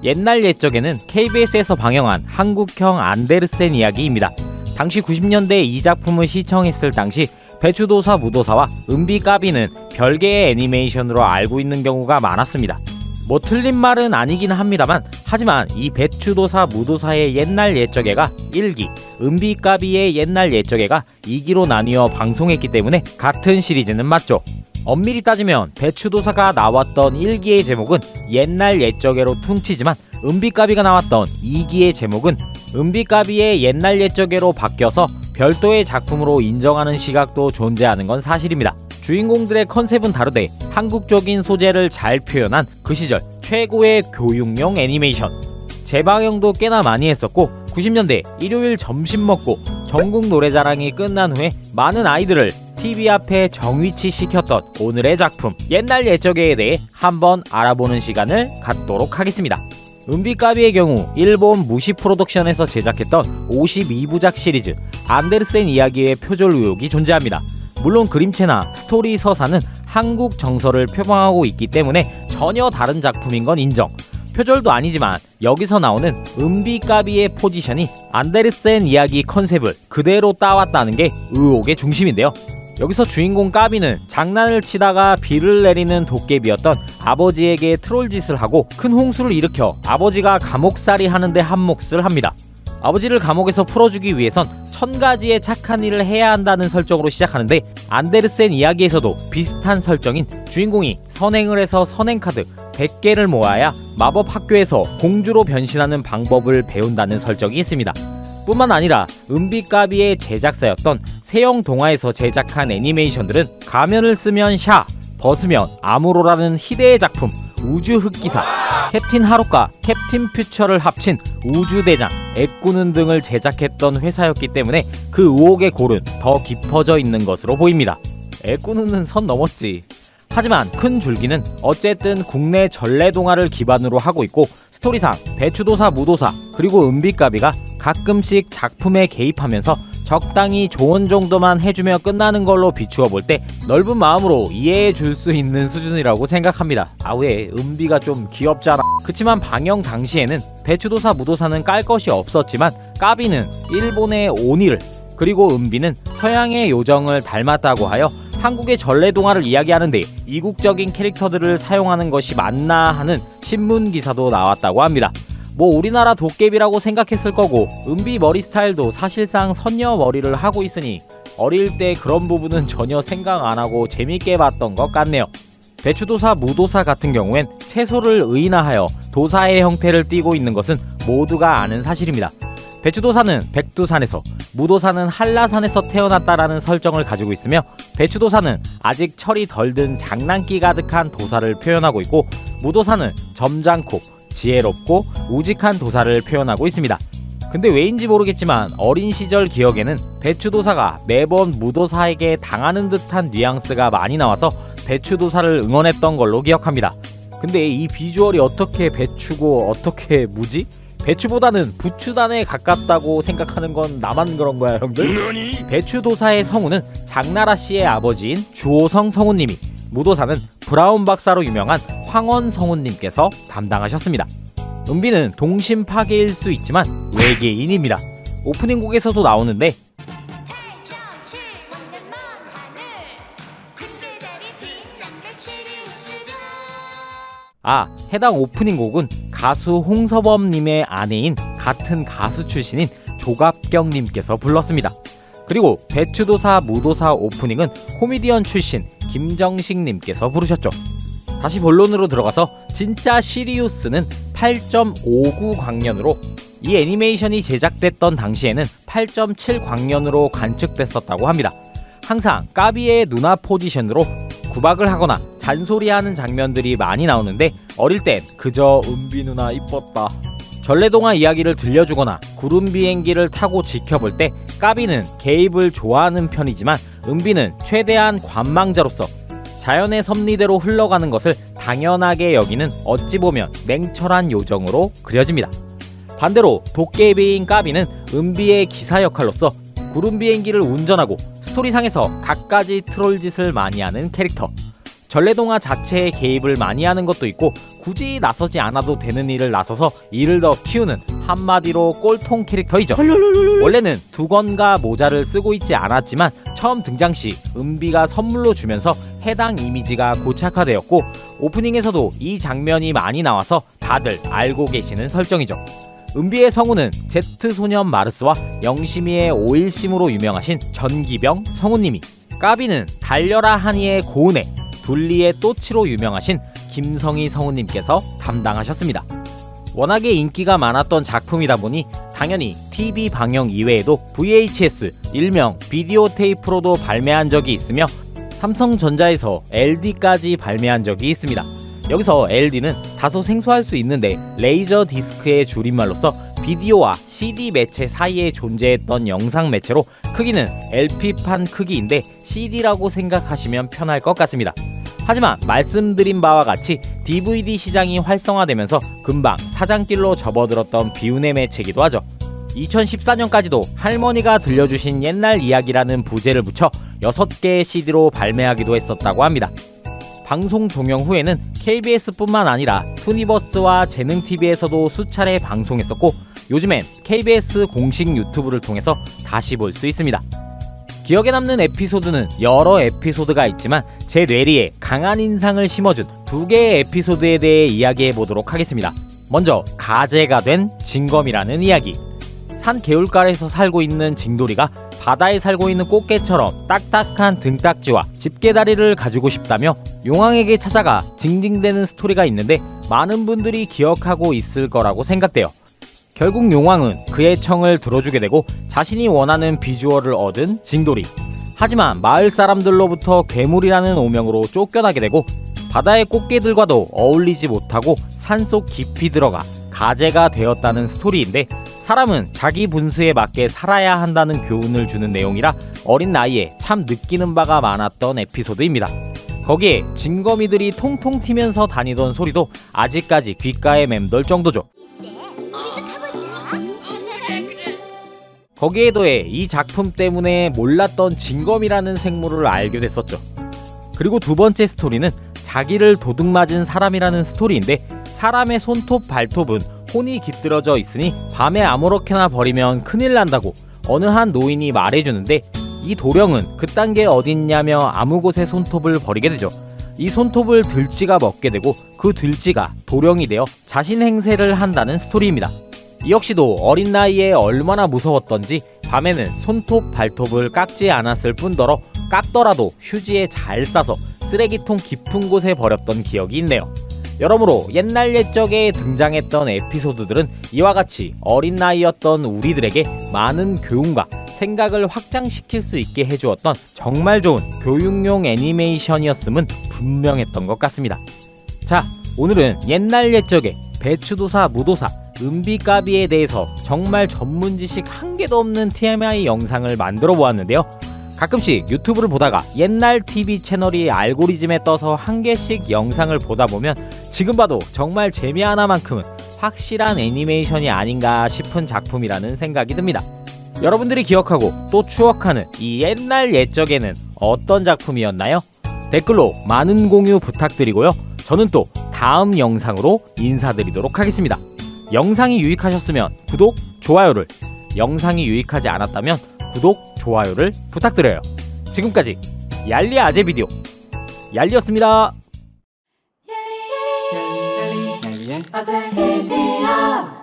옛날 옛적에는 KBS에서 방영한 한국형 안데르센 이야기입니다. 당시 90년대에 이 작품을 시청했을 당시 배추도사 무도사와 은비까비는 별개의 애니메이션으로 알고 있는 경우가 많았습니다. 뭐 틀린 말은 아니긴 합니다만, 하지만 이 배추도사 무도사의 옛날 옛적애가 1기, 은비까비의 옛날 옛적애가 2기로 나뉘어 방송했기 때문에 같은 시리즈는 맞죠. 엄밀히 따지면 배추도사가 나왔던 1기의 제목은 옛날 옛적애로 퉁치지만, 은비까비가 나왔던 2기의 제목은 은비까비의 옛날 옛적애로 바뀌어서 별도의 작품으로 인정하는 시각도 존재하는 건 사실입니다. 주인공들의 컨셉은 다르되 한국적인 소재를 잘 표현한 그 시절 최고의 교육용 애니메이션. 재방영도 꽤나 많이 했었고, 90년대 일요일 점심 먹고 전국 노래자랑이 끝난 후에 많은 아이들을 TV 앞에 정위치 시켰던 오늘의 작품 옛날 옛적애에 대해 한번 알아보는 시간을 갖도록 하겠습니다. 은비까비의 경우 일본 무시 프로덕션에서 제작했던 52부작 시리즈 안데르센 이야기의 표절 의혹이 존재합니다. 물론 그림체나 스토리 서사는 한국 정서를 표방하고 있기 때문에 전혀 다른 작품인 건 인정. 표절도 아니지만 여기서 나오는 은비까비의 포지션이 안데르센 이야기 컨셉을 그대로 따왔다는 게 의혹의 중심인데요. 여기서 주인공 까비는 장난을 치다가 비를 내리는 도깨비였던 아버지에게 트롤짓을 하고 큰 홍수를 일으켜 아버지가 감옥살이 하는데 한몫을 합니다. 아버지를 감옥에서 풀어주기 위해선 1000가지의 착한 일을 해야 한다는 설정으로 시작하는데, 안데르센 이야기에서도 비슷한 설정인 주인공이 선행을 해서 선행카드 100개를 모아야 마법 학교에서 공주로 변신하는 방법을 배운다는 설정이 있습니다. 뿐만 아니라 은비까비의 제작사였던 세영 동화에서 제작한 애니메이션들은 가면을 쓰면 샤, 벗으면 아무로라는 희대의 작품 우주 흑기사, 캡틴 하루카, 캡틴 퓨처를 합친 우주대장, 애꾸는 등을 제작했던 회사였기 때문에 그 의혹의 골은 더 깊어져 있는 것으로 보입니다. 애꾸는은 선 넘었지. 하지만 큰 줄기는 어쨌든 국내 전래동화를 기반으로 하고 있고, 스토리상 배추도사 무도사 그리고 은비까비가 가끔씩 작품에 개입하면서 적당히 조언 정도만 해주며 끝나는 걸로 비추어 볼 때 넓은 마음으로 이해해 줄 수 있는 수준이라고 생각합니다. 아, 왜 은비가 좀 귀엽잖아. 그치만 방영 당시에는 배추도사 무도사는 깔 것이 없었지만, 까비는 일본의 오니를, 그리고 은비는 서양의 요정을 닮았다고 하여 한국의 전래동화를 이야기하는데 이국적인 캐릭터들을 사용하는 것이 맞나 하는 신문 기사도 나왔다고 합니다. 뭐 우리나라 도깨비라고 생각했을 거고, 은비 머리 스타일도 사실상 선녀 머리를 하고 있으니 어릴 때 그런 부분은 전혀 생각 안 하고 재밌게 봤던 것 같네요. 배추도사 무도사 같은 경우엔 채소를 의인화하여 도사의 형태를 띠고 있는 것은 모두가 아는 사실입니다. 배추도사는 백두산에서, 무도사는 한라산에서 태어났다라는 설정을 가지고 있으며, 배추도사는 아직 철이 덜 든 장난기 가득한 도사를 표현하고 있고, 무도사는 점잖고 지혜롭고 우직한 도사를 표현하고 있습니다. 근데 왜인지 모르겠지만 어린 시절 기억에는 배추도사가 매번 무도사에게 당하는 듯한 뉘앙스가 많이 나와서 배추도사를 응원했던 걸로 기억합니다. 근데 이 비주얼이 어떻게 배추고 어떻게 무지? 배추보다는 부추단에 가깝다고 생각하는 건 나만 그런 거야, 형들? 배추도사의 성우는 장나라 씨의 아버지인 주호성 성우님이, 무도사는 브라운 박사로 유명한 황원 성우님께서 담당하셨습니다. 은비는 동심 파괴일 수 있지만 외계인입니다. 오프닝 곡에서도 나오는데, 해당 오프닝 곡은 가수 홍서범님의 아내인 같은 가수 출신인 조갑경님께서 불렀습니다. 그리고 배추도사 무도사 오프닝은 코미디언 출신 김정식님께서 부르셨죠. 다시 본론으로 들어가서 진짜 시리우스는 8.59 광년으로, 이 애니메이션이 제작됐던 당시에는 8.7 광년으로 관측됐었다고 합니다. 항상 까비의 누나 포지션으로 구박을 하거나 잔소리하는 장면들이 많이 나오는데, 어릴 땐 그저 은비 누나 이뻤다, 전래동화 이야기를 들려주거나 구름 비행기를 타고 지켜볼 때 까비는 개입을 좋아하는 편이지만, 은비는 최대한 관망자로서 자연의 섭리대로 흘러가는 것을 당연하게 여기는 어찌 보면 냉철한 요정으로 그려집니다. 반대로 도깨비인 까비는 은비의 기사 역할로서 구름 비행기를 운전하고 스토리상에서 갖가지 트롤짓을 많이 하는 캐릭터. 전래동화 자체에 개입을 많이 하는 것도 있고 굳이 나서지 않아도 되는 일을 나서서 일을 더 키우는 한마디로 꼴통 캐릭터이죠. 원래는 두건과 모자를 쓰고 있지 않았지만 처음 등장 시 은비가 선물로 주면서 해당 이미지가 고착화되었고 오프닝에서도 이 장면이 많이 나와서 다들 알고 계시는 설정이죠. 은비의 성우는 제트소년 마르스와 영심이의 오일심으로 유명하신 전기병 성우님이, 까비는 달려라 하니의 고은혜, 둘리의 또치로 유명하신 김성희 성우님께서 담당하셨습니다. 워낙에 인기가 많았던 작품이다 보니 당연히 TV 방영 이외에도 VHS, 일명 비디오 테이프로도 발매한 적이 있으며 삼성전자에서 LD까지 발매한 적이 있습니다. 여기서 LD는 다소 생소할 수 있는데 레이저 디스크의 줄임말로서 비디오와 CD 매체 사이에 존재했던 영상 매체로 크기는 LP판 크기인데 CD라고 생각하시면 편할 것 같습니다. 하지만 말씀드린 바와 같이 DVD 시장이 활성화되면서 금방 사장길로 접어들었던 비운의 매체이기도 하죠. 2014년까지도 할머니가 들려주신 옛날 이야기라는 부제를 붙여 6개의 CD로 발매하기도 했었다고 합니다. 방송 종영 후에는 KBS뿐만 아니라 투니버스와 재능TV에서도 수차례 방송했었고 요즘엔 KBS 공식 유튜브를 통해서 다시 볼 수 있습니다. 기억에 남는 에피소드는 여러 에피소드가 있지만 제 뇌리에 강한 인상을 심어준 2개의 에피소드에 대해 이야기해 보도록 하겠습니다. 먼저 가재가 된 징검이라는 이야기. 산 개울가에서 살고 있는 징돌이가 바다에 살고 있는 꽃게처럼 딱딱한 등딱지와 집게다리를 가지고 싶다며 용왕에게 찾아가 징징대는 스토리가 있는데 많은 분들이 기억하고 있을 거라고 생각돼요. 결국 용왕은 그의 청을 들어주게 되고 자신이 원하는 비주얼을 얻은 징돌이. 하지만 마을 사람들로부터 괴물이라는 오명으로 쫓겨나게 되고 바다의 꽃게들과도 어울리지 못하고 산속 깊이 들어가 가재가 되었다는 스토리인데 사람은 자기 분수에 맞게 살아야 한다는 교훈을 주는 내용이라 어린 나이에 참 느끼는 바가 많았던 에피소드입니다. 거기에 징거미들이 통통 튀면서 다니던 소리도 아직까지 귓가에 맴돌 정도죠. 거기에 더해 이 작품 때문에 몰랐던 징검이라는 생물을 알게 됐었죠. 그리고 두 번째 스토리는 자기를 도둑맞은 사람이라는 스토리인데 사람의 손톱 발톱은 혼이 깃들어져 있으니 밤에 아무렇게나 버리면 큰일 난다고 어느 한 노인이 말해주는데 이 도령은 그딴 게 어딨냐며 아무 곳에 손톱을 버리게 되죠. 이 손톱을 들쥐가 먹게 되고 그 들쥐가 도령이 되어 자신 행세를 한다는 스토리입니다. 이 역시도 어린 나이에 얼마나 무서웠던지 밤에는 손톱 발톱을 깎지 않았을 뿐더러 깎더라도 휴지에 잘 싸서 쓰레기통 깊은 곳에 버렸던 기억이 있네요. 여러모로 옛날 옛적에 등장했던 에피소드들은 이와 같이 어린 나이였던 우리들에게 많은 교훈과 생각을 확장시킬 수 있게 해주었던 정말 좋은 교육용 애니메이션이었음은 분명했던 것 같습니다. 자, 오늘은 옛날 옛적에 배추도사, 무도사, 은비까비에 대해서 정말 전문 지식 한 개도 없는 TMI 영상을 만들어 보았는데요. 가끔씩 유튜브를 보다가 옛날 TV 채널이 알고리즘에 떠서 한 개씩 영상을 보다 보면 지금 봐도 정말 재미 하나만큼은 확실한 애니메이션이 아닌가 싶은 작품이라는 생각이 듭니다. 여러분들이 기억하고 또 추억하는 이 옛날 옛적에는 어떤 작품이었나요? 댓글로 많은 공유 부탁드리고요. 저는 또 다음 영상으로 인사드리도록 하겠습니다. 영상이 유익하셨으면 구독, 좋아요를, 영상이 유익하지 않았다면 구독, 좋아요를 부탁드려요. 지금까지 얄리 아재 비디오 얄리였습니다. 아재 비디오